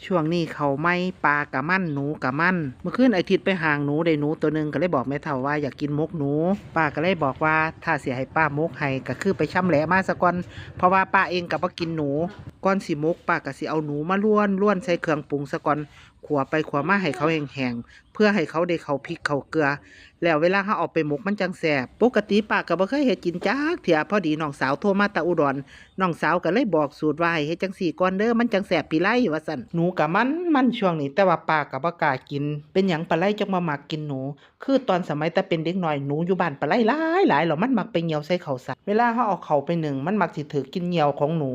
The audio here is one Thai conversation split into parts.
ช่วงนี้เขาไม่ปลากะมั่นหนูกะมั่นเมื่อคืนไอทิดไปห่างหนูได้หนูตัวหนึ่งก็เลยบอกแม่เฒ่าว่าอยากกินมกหนูป้าก็เลยบอกว่าถ้าเสียให้ป้ามกให้ก็คือไปช่ำแหละมาซะก่อนเพราะว่าป้าเองก็บ่กินหนูก่อนสิมกป้าก็สิเอาหนูมาล้วนใส่เครื่องปรุงซะก่อนขัวไปขัวมาให้เขาแห้งๆเพื่อให้เขาได้เข้าพริกเข้าเกลือแล้วเวลาเขาเอาไปหมกมันจังแซ่บปกติป้าก็บ่เคยเฮ็ดกินจักเที่ยพอดีน้องสาวโทรมาตะอุดรน้องสาวก็เลยบอกสูตรว่าให้เฮ็ดจังซี่ก่อนเด้อมันจังแซ่บปีไลว่าซั่นหนูก็มันช่วงนี้แต่ว่าป้าก็บ่กล้ากินเป็นหยังปลาไหลจังมามักกินหนูคือตอนสมัยแต่เป็นเด็กน้อยหนูอยู่บ้านปลาไหลหลายแล้วมันมักไปเหี่ยวใส่ข้าวสารเวลาเฮาเอาเข้าไปนึ่งมันมักสิถูกกินเหี่ยวของหนู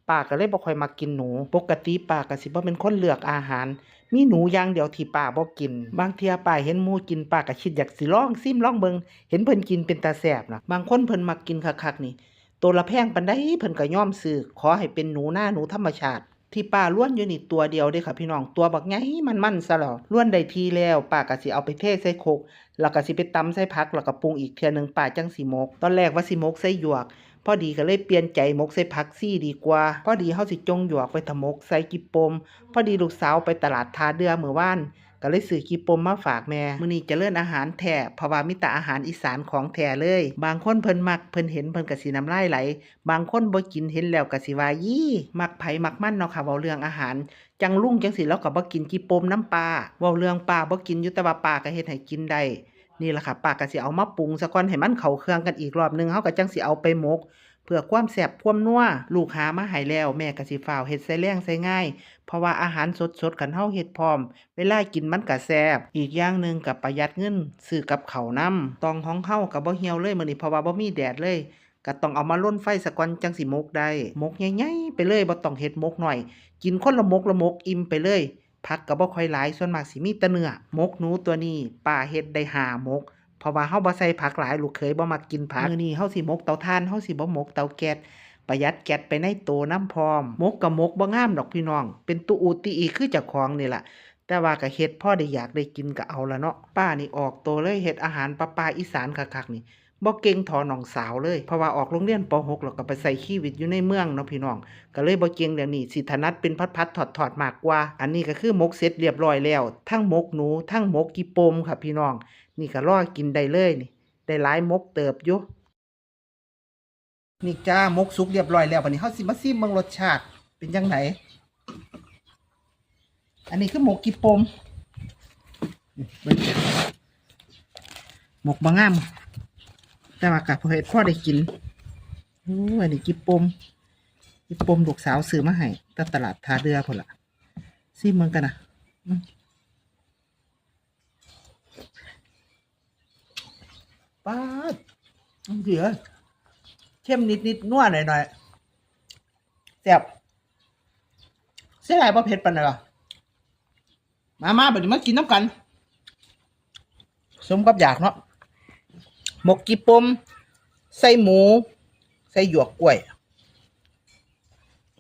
ป้าก็เลยบ่ค่อยมักกินหนูปกติป้าก็สิบ่เป็นคนเลือกอาหารมีหนูอย่างเดียวที่ป้าบ่กินบางเที่ยป้าเห็นหมู่กินป้าก็คิดอยากสิลองซิมลองเบิ่งเห็นเพิ่นกินเป็นตาแซ่บนะบางคนเพิ่นมักกินคักๆนี่ตัวละแพงปานใดเพิ่นก็ยอมซื้อขอให้เป็นหนูนาหนูธรรมชาติที่ป้าล้วนอยู่นี่ตัวเดียวเด้ค่ะพี่น้องตัวบักใหญ่มันซะแล้วล้วนได้ทีแล้วป้าก็สิเอาไปเทใส่โคกแล้วก็สิไปตำใส่ผักแล้วก็ปรุงอีกเทื่อนึงป้าจังสิหมกตอนแรกว่าสิหมกใส่หยวกพอดีก็เลยเปลี่ยนใจหมกใส่ผักซี่ดีกว่าพอดีเฮาสิจงหยวกไปทำหมกใส่กิปมพอดีลูกสาวไปตลาดท่าเรือเมื่อวานก็เลยซื้อกิปมมาฝากแม่มื้อนี้เจริญอาหารแท้เพราะว่ามีแต่อาหารอีสานของแท้เลยบางคนเพิ่นมักเพิ่นเห็นเพิ่นก็สิน้ำลายไหลบางคนบ่กินเห็นแล้วก็สิว่ายี่มักไผมักมันเนาะค่ะเว้าเรื่องอาหารจังลุงจังสิเราก็บ่กินกิปมน้ำปลาเว้าเรื่องปลาบ่กินอยู่แต่ว่าปลาก็เฮ็ดให้กินได้นี่ล่ะค่ะป้าก็สิเอามาปรุงซะก่อนให้มันเข้าเครื่องกันอีกรอบนึงเฮาก็จังสิเอาไปหมกเพื่อความแซ่บความนัวลูกหามาให้แล้วแม่ก็สิฟ้าวเฮ็ดใส่แรงใส่ง่ายเพราะว่าอาหารสดๆคันเฮาเฮ็ดพร้อมเวลากินมันก็แซ่บอีกอย่างนึงก็ประหยัดเงินซื้อกับข้าวนำตองของเฮาก็บ่เหี่ยวเลยมื้อนี้เพราะว่าบ่มีแดดเลยก็ต้องเอามาลนไฟซะก่อนจังสิหมกได้หมกใหญ่ๆไปเลยบ่ต้องเฮ็ดหมกน้อยกินคนละหมกอิ่มไปเลยผักก็บ่ค่อยหลายส่วนมากสิมีแต่เนื้อหมกหนูตัวนี้ป้าเฮ็ดได้5หมกเพราะว่าเฮาบ่ใส่ผักหลายลูกเขยบ่มักกินผักมื้อนี้เฮาสิหมกเตาถ่านเฮาสิบ่หมกเตาแก๊สประหยัดแก๊สไปในโตน้ำพร้อมหมกก็หมกบ่งามดอกพี่น้องเป็นตุอูติอีคือเจ้าของนี่ล่ะแต่ว่าก็เฮ็ดพอได้อยากได้กินก็เอาละเนาะป้านี่ออกโตเลยเฮ็ดอาหารป่าๆอีสานคักๆนี่บ่เก่งเท่าน้องสาวเลยเพราะว่าออกโรงเรียนป .6 แล้วก็ไปใช้ชีวิตอยู่ในเมืองเนาะพี่น้องก็เลยบ่เก่งเรื่องนี้สิถนัดเป็นผัดๆทอดๆมากกว่าอันนี้ก็คือหมกเสร็จเรียบร้อยแล้วทั้งหมกหนูทั้งหมกกี่ปมค่ะพี่น้องนี่ก็รอกินได้เลยนี่ได้หลายหมกเติบอยู่นี่จ้าหมกสุกเรียบร้อยแล้วบัดนี้เฮาสิมาซิมเบิ่งรสชาติเป็นจังไดอันนี้คือหมกกี่ปมเบิ่งหมกบ่งามแต่ว่าก็เฮ็ดพอได้กินโอ้อันนี้กี่ปมลูกสาวซื้อมาให้ตตลาดท่าเรือพุ่นล่ะซิมเบิ่งกันนะป๊าดเสือเข้มนิดนัวหน่อยแซ่บเสียดายบ่เผ็ดปานใดล่ะมาบัดนี้มากินน้ำกันสมกับอยากเนาะหมกกี่ปมใส่หมูใส่หยวกกล้วย